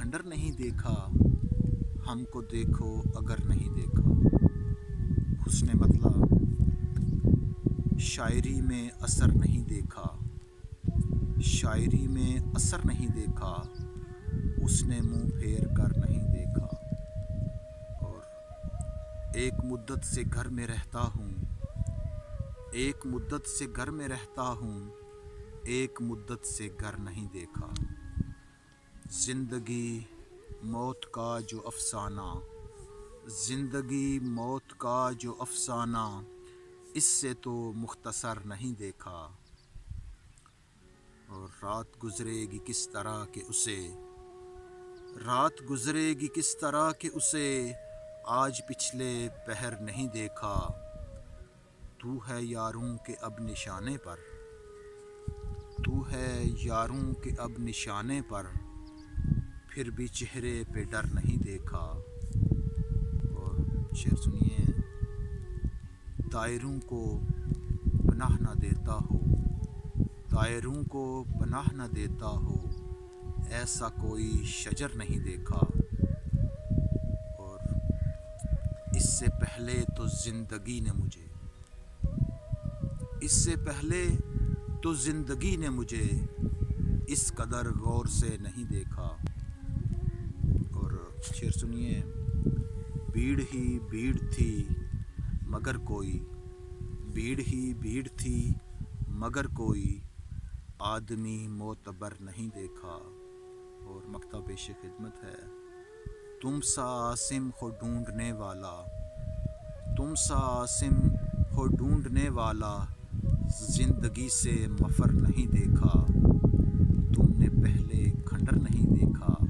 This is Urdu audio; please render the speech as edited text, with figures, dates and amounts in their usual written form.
کھنڈر نہیں دیکھا، ہم کو دیکھو اگر نہیں دیکھا۔ حسن مطلب شاعری میں اثر نہیں دیکھا، شاعری میں اثر نہیں دیکھا، اس نے منہ پھیر کر نہیں دیکھا۔ اور ایک مدت سے گھر میں رہتا ہوں، ایک مدت سے گھر میں رہتا ہوں، ایک مدت سے گھر نہیں دیکھا۔ زندگی موت کا جو افسانہ، زندگی موت کا جو افسانہ، اس سے تو مختصر نہیں دیکھا۔ اور رات گزرے گی کس طرح کہ اسے، رات گزرے گی کس طرح کہ اسے آج پچھلے پہر نہیں دیکھا۔ تو ہے یاروں کے اب نشانے پر، تو ہے یاروں کے اب نشانے پر، پھر بھی چہرے پہ ڈر نہیں دیکھا۔ اور شعر سنیے۔ طائروں کو پناہ نہ دیتا ہو، طائروں کو پناہ نہ دیتا ہو، ایسا کوئی شجر نہیں دیکھا۔ اور اس سے پہلے تو زندگی نے مجھے، اس سے پہلے تو زندگی نے مجھے اس قدر غور سے نہیں دیکھا۔ اور شعر سنیے۔ بھیڑ ہی بھیڑ تھی مگر کوئی، بھیڑ ہی بھیڑ تھی مگر کوئی آدمی معتبر نہیں دیکھا۔ اور مکتب پیش خدمت ہے۔ تم سا عاصم ہو ڈھونڈنے والا، تم سا عاصم ہو ڈھونڈنے والا، زندگی سے مفر نہیں دیکھا۔ تم نے پہلے کھنڈر نہیں دیکھا،